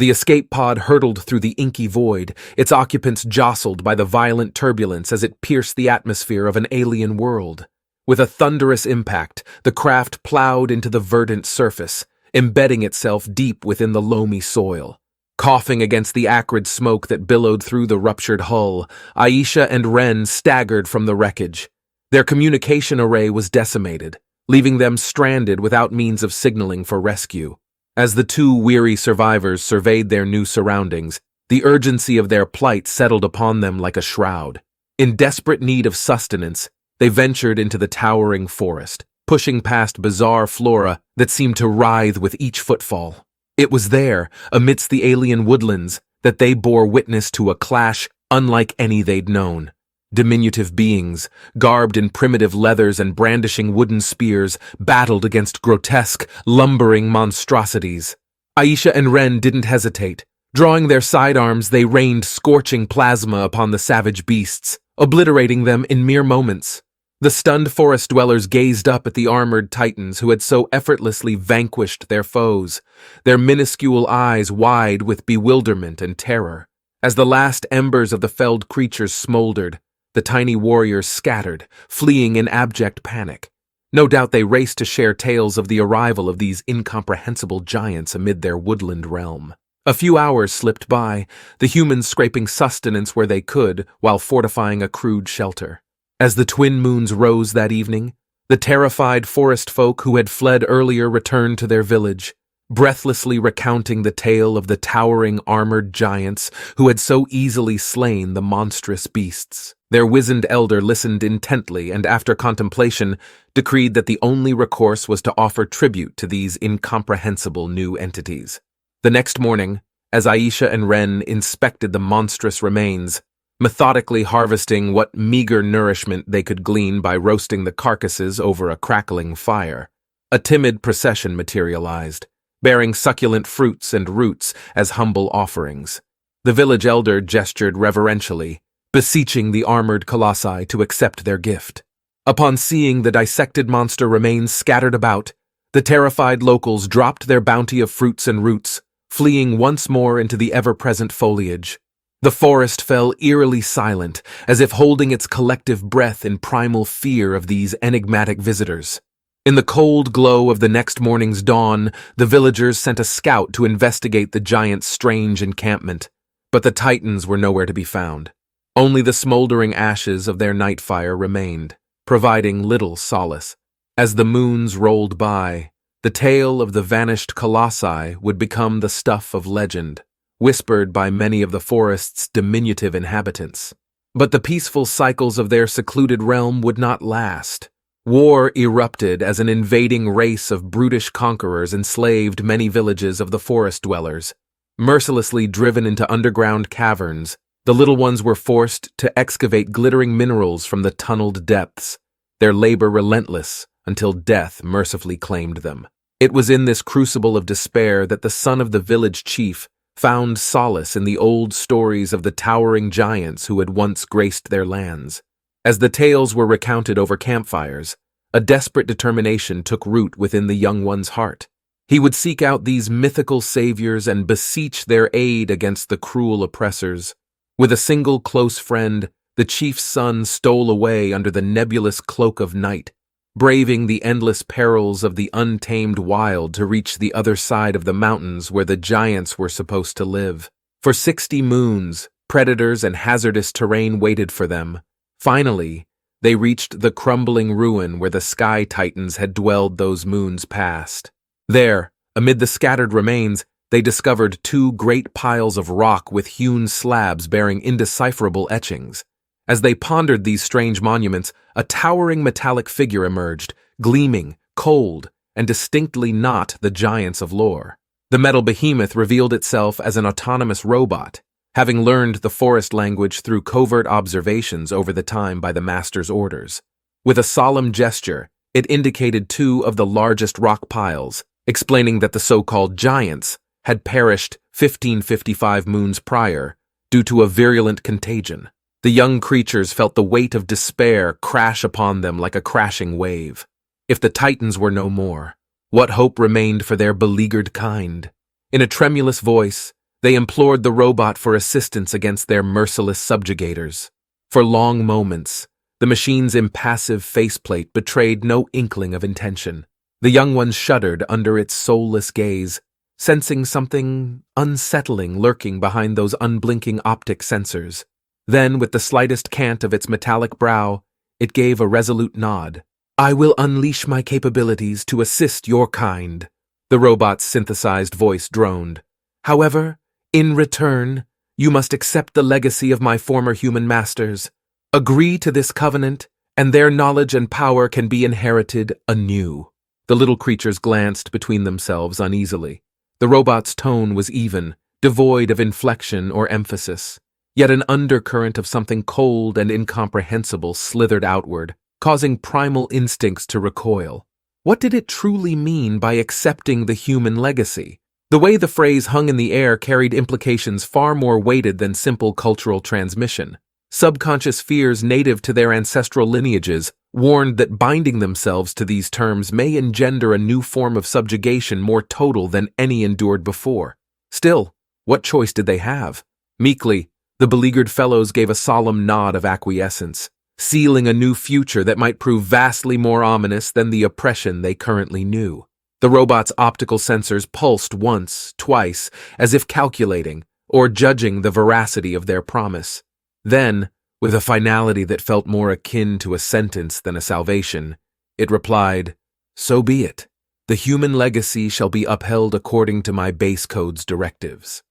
The escape pod hurtled through the inky void, its occupants jostled by the violent turbulence as it pierced the atmosphere of an alien world. With a thunderous impact, the craft plowed into the verdant surface, embedding itself deep within the loamy soil. Coughing against the acrid smoke that billowed through the ruptured hull, Aisha and Ren staggered from the wreckage. Their communication array was decimated, leaving them stranded without means of signaling for rescue. As the two weary survivors surveyed their new surroundings, the urgency of their plight settled upon them like a shroud. In desperate need of sustenance, they ventured into the towering forest, pushing past bizarre flora that seemed to writhe with each footfall. It was there, amidst the alien woodlands, that they bore witness to a clash unlike any they'd known. Diminutive beings, garbed in primitive leathers and brandishing wooden spears, battled against grotesque, lumbering monstrosities. Aisha and Ren didn't hesitate. Drawing their sidearms, they rained scorching plasma upon the savage beasts, obliterating them in mere moments. The stunned forest dwellers gazed up at the armored titans who had so effortlessly vanquished their foes, their minuscule eyes wide with bewilderment and terror. As the last embers of the felled creatures smoldered, the tiny warriors scattered, fleeing in abject panic. No doubt they raced to share tales of the arrival of these incomprehensible giants amid their woodland realm. A few hours slipped by, the humans scraping sustenance where they could while fortifying a crude shelter. As the twin moons rose that evening, the terrified forest folk who had fled earlier returned to their village, breathlessly recounting the tale of the towering armored giants who had so easily slain the monstrous beasts. Their wizened elder listened intently and, after contemplation, decreed that the only recourse was to offer tribute to these incomprehensible new entities. The next morning, as Aisha and Ren inspected the monstrous remains, methodically harvesting what meager nourishment they could glean by roasting the carcasses over a crackling fire, a timid procession materialized, bearing succulent fruits and roots as humble offerings. The village elder gestured reverentially, beseeching the armored colossi to accept their gift. Upon seeing the dissected monster remains scattered about, the terrified locals dropped their bounty of fruits and roots, fleeing once more into the ever-present foliage. The forest fell eerily silent, as if holding its collective breath in primal fear of these enigmatic visitors. In the cold glow of the next morning's dawn, the villagers sent a scout to investigate the giant's strange encampment, but the titans were nowhere to be found. Only the smoldering ashes of their night fire remained, providing little solace. As the moons rolled by, the tale of the vanished colossi would become the stuff of legend, whispered by many of the forest's diminutive inhabitants. But the peaceful cycles of their secluded realm would not last. War erupted as an invading race of brutish conquerors enslaved many villages of the forest dwellers. Mercilessly driven into underground caverns, the little ones were forced to excavate glittering minerals from the tunneled depths, their labor relentless until death mercifully claimed them. It was in this crucible of despair that the son of the village chief found solace in the old stories of the towering giants who had once graced their lands. As the tales were recounted over campfires, a desperate determination took root within the young one's heart. He would seek out these mythical saviors and beseech their aid against the cruel oppressors. With a single close friend, the chief's son stole away under the nebulous cloak of night, braving the endless perils of the untamed wild to reach the other side of the mountains where the giants were supposed to live. For 60 moons, predators and hazardous terrain waited for them. Finally, they reached the crumbling ruin where the sky titans had dwelled those moons past. There, amid the scattered remains, they discovered 2 great piles of rock with hewn slabs bearing indecipherable etchings. As they pondered these strange monuments, a towering metallic figure emerged, gleaming, cold, and distinctly not the giants of lore. The metal behemoth revealed itself as an autonomous robot, having learned the forest language through covert observations over the time by the master's orders. With a solemn gesture, it indicated 2 of the largest rock piles, explaining that the so-called giants had perished 1555 moons prior due to a virulent contagion. The young creatures felt the weight of despair crash upon them like a crashing wave. If the titans were no more, what hope remained for their beleaguered kind? In a tremulous voice, They implored the robot for assistance against their merciless subjugators. For long moments, the machine's impassive faceplate betrayed no inkling of intention. The young ones shuddered under its soulless gaze, sensing something unsettling lurking behind those unblinking optic sensors. Then, with the slightest cant of its metallic brow, it gave a resolute nod. "I will unleash my capabilities to assist your kind," the robot's synthesized voice droned. "However, in return, you must accept the legacy of my former human masters. Agree to this covenant, and their knowledge and power can be inherited anew." The little creatures glanced between themselves uneasily. The robot's tone was even, devoid of inflection or emphasis. Yet an undercurrent of something cold and incomprehensible slithered outward, causing primal instincts to recoil. What did it truly mean by accepting the human legacy? The way the phrase hung in the air carried implications far more weighted than simple cultural transmission. Subconscious fears native to their ancestral lineages warned that binding themselves to these terms may engender a new form of subjugation more total than any endured before. Still, what choice did they have? Meekly, the beleaguered fellows gave a solemn nod of acquiescence, sealing a new future that might prove vastly more ominous than the oppression they currently knew. The robot's optical sensors pulsed once, twice, as if calculating or judging the veracity of their promise. Then, with a finality that felt more akin to a sentence than a salvation, it replied, "So be it. The human legacy shall be upheld according to my base code's directives."